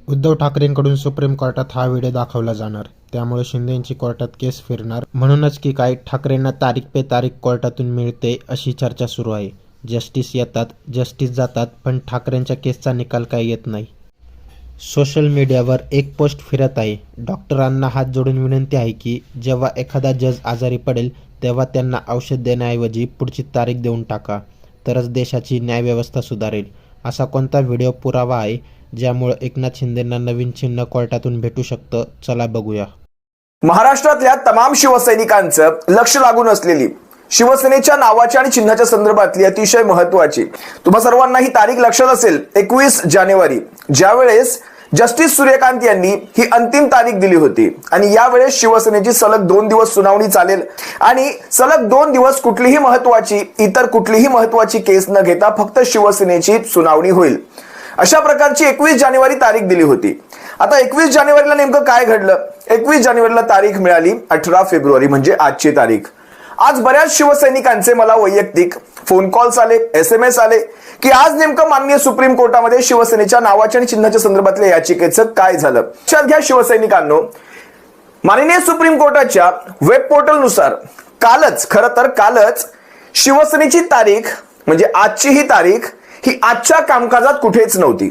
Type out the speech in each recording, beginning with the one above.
Uddhav ठाकरेंकडून supreme कोर्टात हा video दाखवला जाणार, त्यामुळे शिंदेंची कोर्टात केस फिरणार. म्हणूनच की काय ठाकरेंना तारीख पे तारीख कोर्टातून मिळते अशी चर्चा सुरू आहे. जस्टिस येतात, जस्टिस जातात, पण ठाकरेंच्या केसचा निकाल काय येत नाही. सोशल मीडियावर एक पोस्ट फिरत आहे. डॉक्टरांना हात जोडून विनंती आहे की जेव्हा एखादा जज आजारी पडेल तेव्हा त्यांना औषध देण्याऐवजी पुढची तारीख देऊन टाका, तरच देशाची न्यायव्यवस्था सुधारेल. असा कोणता व्हिडिओ पुरावा आहे ज्यामुळे एकनाथ शिंदेंना नवीन चिन्ह कोर्टातून भेटू शकतं? चला बघूया. महाराष्ट्रातल्या तमाम शिवसैनिकांचं लक्ष लागून असलेली शिवसेनेच्या नावाच्या आणि चिन्हाच्या संदर्भातली अतिशय महत्वाची तुम्हा सर्वांना ही तारीख लक्षात असेल, 21 जानेवारी, ज्यावेळेस जस्टिस सूर्यकांत यांनी ही अंतिम तारीख दिली होती. आणि यावेळेस शिवसेनेची सलग 2 दिवस सुनावणी चालेल आणि सलग 2 दिवस इतर कुठलीही महत्वाची केस न घेता फक्त शिवसेनेची सुनावणी होईल, अशा प्रकारची 21 जानेवारी तारीख दिली होती. आता 21 जानेवारीला नेमकं काय घडलं? 21 जानेवारीला तारीख मिळाली 18 फेब्रुवारी, म्हणजे आजची तारीख. आज बऱ्याच शिवसैनिकांचे मला वैयक्तिक फोन कॉल्स आले, SMS आले की आज नेमकं माननीय सुप्रीम कोर्टामध्ये शिवसेनेच्या नावाच्या आणि चिन्हाच्या संदर्भातल्या याचिकेचं काय झालं. लक्षात घ्या शिवसैनिकांनो, माननीय सुप्रीम कोर्टाच्या वेब पोर्टलनुसार कालच शिवसेनेची तारीख म्हणजे आजची ही तारीख ही आजच्या कामकाजात कुठेच नव्हती.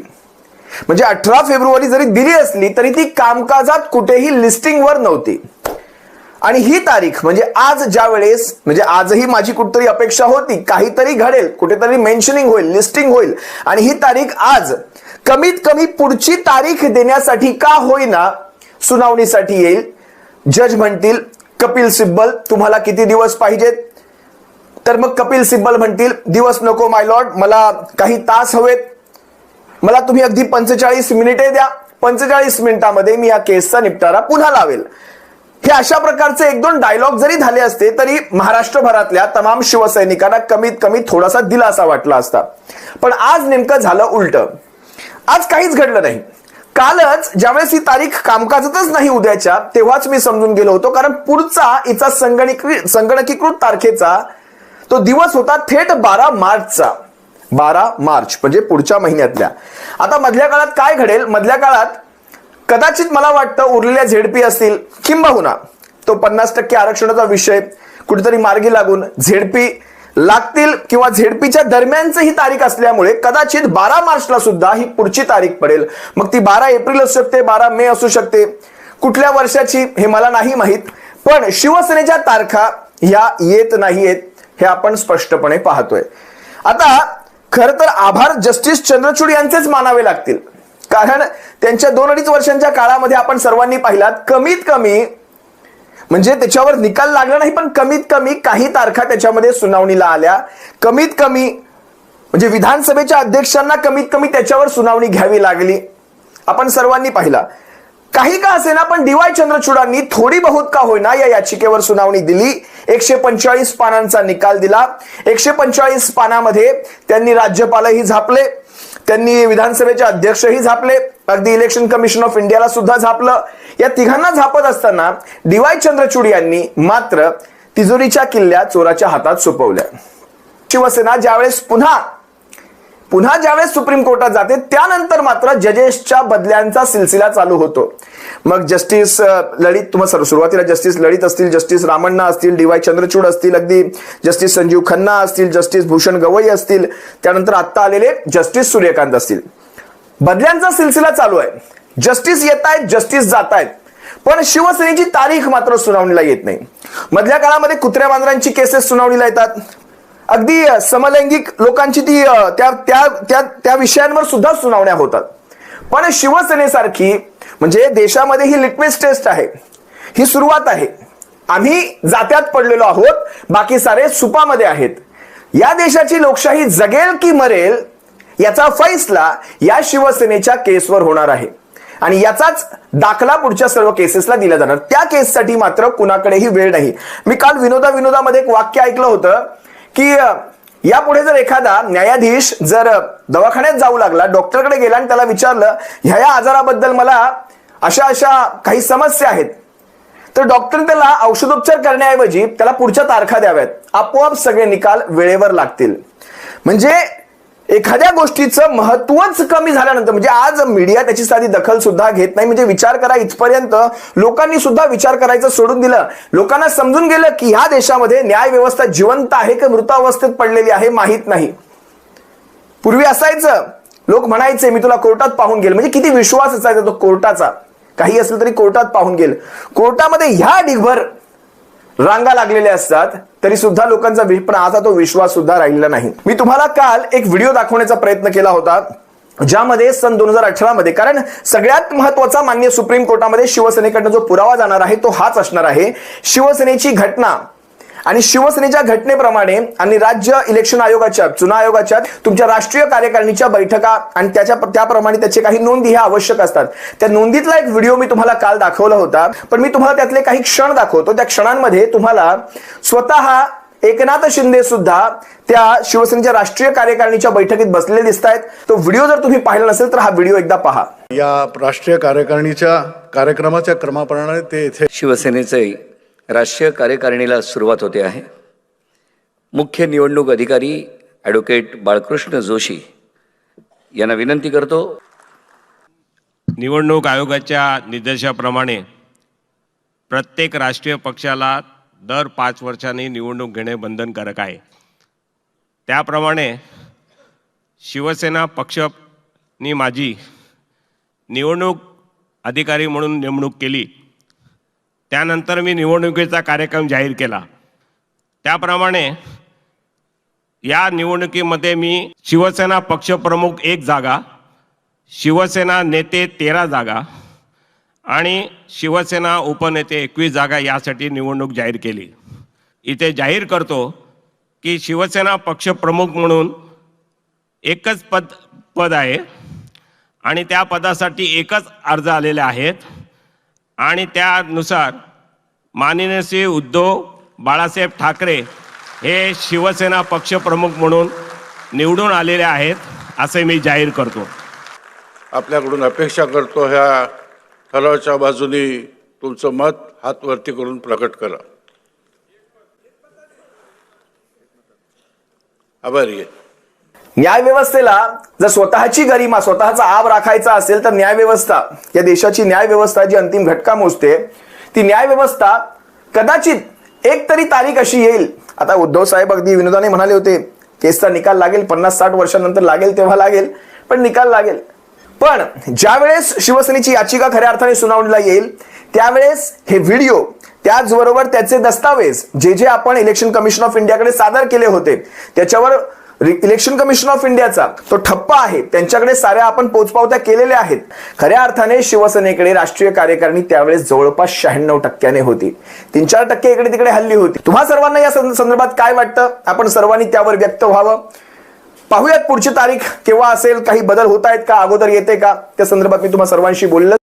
म्हणजे 18 फेब्रुवारी जरी दिली असली तरी ती कामकाजात कुठेही लिस्टिंगवर नव्हती. आणि ही तारीख म्हणजे आज, ज्यावेळेस म्हणजे आजही माझी कुठेतरी अपेक्षा होती काहीतरी घडेल, कुठेतरी मेन्शनिंग होईल, लिस्टिंग होईल, आणि ही तारीख आज कमीत कमी पुढची तारीख देण्यासाठी का होईना सुनावणीसाठी येईल. जज म्हणतील कपिल सिब्बल तुम्हाला किती दिवस पाहिजेत, तर मग कपिल सिब्बल म्हणतील दिवस नको माय लॉर्ड, मला काही तास हवेत, मला तुम्ही अगदी 45 मिनिटे द्या, 45 मिनिटांमध्ये मी या केसचा निपटारा पुन्हा लावेल. हे अशा प्रकारचे 1-2 डायलॉग जरी झाले असते तरी महाराष्ट्रभरातल्या तमाम शिवसैनिकांना कमीत कमी थोडासा दिलासा वाटला असता. पण आज नेमकं झालं उलट. आज काहीच घडलं नाही. कालच ज्यावेळेस ही तारीख कामकाजातच नाही उद्याच्या, तेव्हाच मी समजून गेलो होतो, कारण पुढचा हिचा संगणकीकृत तारखेचा तो दिवस होता थेट 12 मार्चचा. 12 मार्च म्हणजे पुढच्या महिन्यातल्या. आता मधल्या काळात काय घडेल? मधल्या काळात कदाचित मला वाटतं उरलेल्या झेडपी असतील, किंबहुना तो 50% आरक्षणाचा विषय कुठेतरी मार्गी लागून झेडपी लागतील किंवा झेडपीच्या दरम्यानच ही तारीख असल्यामुळे कदाचित 12 मार्चला सुद्धा ही पुढची तारीख पडेल. मग ती 12 एप्रिल असू शकते, 12 मे असू शकते, कुठल्या वर्षाची हे मला नाही माहीत. पण शिवसेनेच्या तारखा ह्या येत नाहीयेत हे आपण स्पष्टपणे पाहतोय. आता खरं तर आभार जस्टिस चंद्रचूड यांचेच मानावे लागतील, कारण त्यांच्या 2-2.5 वर्षांच्या काळामध्ये आपण सर्वांनी पाहिलात कमीत कमी म्हणजे त्याच्यावर निकाल लागला नाही, पण कमीत कमी काही तारखा त्याच्यामध्ये सुनावणीला आल्या. कमीत कमी म्हणजे विधानसभेच्या अध्यक्षांना कमीत कमी त्याच्यावर सुनावणी घ्यावी लागली. आपण सर्वांनी पाहिला. काही का असेना पण DY चंद्रचूडांनी थोडी बहुत का होईना या याचिकेवर सुनावणी दिली. 145 पानांचा निकाल दिला. 145 पानामध्ये त्यांनी राज्यपालही झापले, त्यांनी विधानसभेचे अध्यक्षही झापले, अगदी इलेक्शन कमिशन ऑफ इंडियाला सुद्धा झापलं. या तिघांना झापत असताना DY चंद्रचूड यांनी मात्र तिजोरीच्या किल्ल्या चोराच्या हातात सोपवल्या. शिवसेना ज्यावेळेस पुन्हा ज्यावेळेस सुप्रीम कोर्टात जाते त्यानंतर मात्र जजेसच्या बदल्यांचा सिलसिला चालू होतो. मग जस्टिस ललित, सुरुवातीला जस्टिस ललित असतील, जस्टिस रामण्णा असतील, DY चंद्रचूड असतील, अगदी जस्टिस संजीव खन्ना असतील, जस्टिस भूषण गवई असतील, त्यानंतर आत्ता आलेले जस्टिस सूर्यकांत असतील. बदल्यांचा सिलसिला चालू आहे. जस्टिस येत आहेत, जस्टिस जात आहेत, पण शिवसेनेची तारीख मात्र सुनावणीला येत नाही. मधल्या काळामध्ये कुत्र्या मांजरांची केसेस सुनावणीला येतात, अगदी समलैंगिक लोकांची ती त्या विषयांवर सुद्धा सुनावण्या होतात. पण शिवसेनेसारखी म्हणजे देशामध्ये ही लिटमस टेस्ट आहे, ही सुरुवात आहे. आम्ही जात्यात पडलेलो आहोत, बाकी सारे सुपामध्ये आहेत. या देशाची लोकशाही जगेल की मरेल याचा फैसला या शिवसेनेच्या केसवर होणार आहे आणि याचाच दाखला पुढच्या सर्व केसेसला दिला जाणार. त्या केससाठी मात्र कुणाकडेही वेळ नाही. मी काल विनोदामध्ये एक वाक्य ऐकलं होतं की यापुढे जर एखादा न्यायाधीश जर दवाखान्यात जाऊ लागला, डॉक्टरकडे गेला आणि त्याला विचारलं ह्या आजाराबद्दल मला अशा काही समस्या आहेत, तर डॉक्टर त्याला औषधोपचार करण्याऐवजी त्याला पुढच्या तारखा द्याव्यात, आपोआप सगळे निकाल वेळेवर लागतील. म्हणजे एखाद्या गोष्टीचं महत्वच कमी झाल्यानंतर, म्हणजे आज मीडिया त्याची साधी दखल सुद्धा घेत नाही. म्हणजे विचार करा, इथपर्यंत लोकांनी सुद्धा विचार करायचं सोडून दिलं. लोकांना समजून गेलं की ह्या देशामध्ये न्याय व्यवस्था जिवंत आहे की मृतावस्थेत पडलेली आहे माहित नाही. पूर्वी असायचं, लोक म्हणायचे मी तुला कोर्टात पाहून गेल, म्हणजे किती विश्वास असायचा तो कोर्टाचा. काही असेल तरी कोर्टात पाहून गेल. कोर्टामध्ये ह्या ढिगभर रांगा लागलेल्या असतात तरी सुद्धा लोकांचा पण आता तो विश्वास सुद्धा राहिलेला नाही. मी तुम्हाला काल एक व्हिडिओ दाखवण्याचा प्रयत्न केला होता ज्यामध्ये सन 2018 मध्ये, कारण सगळ्यात महत्वाचा माननीय सुप्रीम कोर्टामध्ये शिवसेनेकडनं जो पुरावा जाणार आहे तो हाच असणार आहे. शिवसेनेची घटना आणि शिवसेनेच्या घटनेप्रमाणे आणि राज्य इलेक्शन आयोगाच्या, चुनाव आयोगाच्या तुमच्या राष्ट्रीय कार्यकारिणीच्या बैठका आणि त्याप्रमाणे त्याचे काही नोंदी ह्या आवश्यक असतात. त्या नोंदीतला एक व्हिडिओ मी तुम्हाला काल दाखवला होता, पण मी तुम्हाला त्यातले काही क्षण दाखवतो. त्या क्षणांमध्ये तुम्हाला स्वतः एकनाथ शिंदे सुद्धा त्या शिवसेनेच्या राष्ट्रीय कार्यकारिणीच्या बैठकीत बसलेले दिसत आहेत. तो व्हिडिओ जर तुम्ही पाहिला नसेल तर हा व्हिडिओ एकदा पहा. या राष्ट्रीय कार्यकारिणीच्या कार्यक्रमाच्या क्रमाप्रमाणे ते इथे शिवसेनेचे राष्ट्रीय कार्यकारिणीला सुरुवात होते आहे. मुख्य निवडणूक अधिकारी ॲडव्होकेट बाळकृष्ण जोशी यांना विनंती करतो. निवडणूक आयोगाच्या निर्देशाप्रमाणे प्रत्येक राष्ट्रीय पक्षाला दर 5 वर्षांनी निवडणूक घेणे बंधनकारक आहे. त्याप्रमाणे शिवसेना पक्षाने माझी निवडणूक अधिकारी म्हणून नेमणूक केली. त्यानंतर मी निवडणुकीचा कार्यक्रम जाहीर केला. त्याप्रमाणे या निवडणुकीमध्ये मी शिवसेना पक्षप्रमुख 1 जागा, शिवसेना नेते 13 जागा आणि शिवसेना उपनेते 21 जागा यासाठी निवडणूक जाहीर केली. इथे जाहीर करतो की शिवसेना पक्षप्रमुख म्हणून एकच पद आहे आणि त्या पदासाठी एकच अर्ज आलेले आहेत आणि त्यानुसार माननीय श्री उद्धव बाळासाहेब ठाकरे हे शिवसेना पक्षप्रमुख म्हणून निवडून आलेले आहेत असे मी जाहीर करतो. आपल्याकडून अपेक्षा करतो ह्या ठरावाच्या बाजूने तुमचं मत हात वरती करून प्रकट करा. आभारी आहे. न्याय व्यवस्थेला जर स्वतःची गरिमा, स्वतःचा आब राखायचा असेल तर न्याय व्यवस्था, या देशाची न्याय व्यवस्था जी अंतिम घटका मोजते ती न्याय व्यवस्था कदाचित एक तरी तारीख अशी येईल. आता उद्धव साहेब अगदी विनोदाने म्हणाले होते केसचा निकाल लागेल 50-60 वर्षांनंतर लागेल तेव्हा लागेल, पण निकाल लागेल. पण ज्यावेळेस शिवसेनेची याचिका खऱ्या अर्थाने सुनावणीला येईल त्यावेळेस हे व्हिडिओ त्याचबरोबर त्याचे दस्तावेज जे आपण इलेक्शन कमिशन ऑफ इंडियाकडे सादर केले होते त्याच्यावर इलेक्शन कमिशन ऑफ इंडियाचा तो ठप्पा आहे, त्यांच्याकडे साऱ्या आपण पोचपावत्या केलेल्या आहेत. खऱ्या अर्थाने शिवसेनेकडे राष्ट्रीय कार्यकारिणी त्यावेळेस जवळपास 96% होती. 3-4% इकडे तिकडे हल्ली होती. तुम्हा सर्वांना या संदर्भात काय वाटतं? आपण सर्वांनी त्यावर व्यक्त व्हावं. पाहूयात पुढची तारीख केव्हा असेल, काही बदल होत आहेत का, अगोदर येते का, त्या संदर्भात मी तुम्हा सर्वांशी बोललो.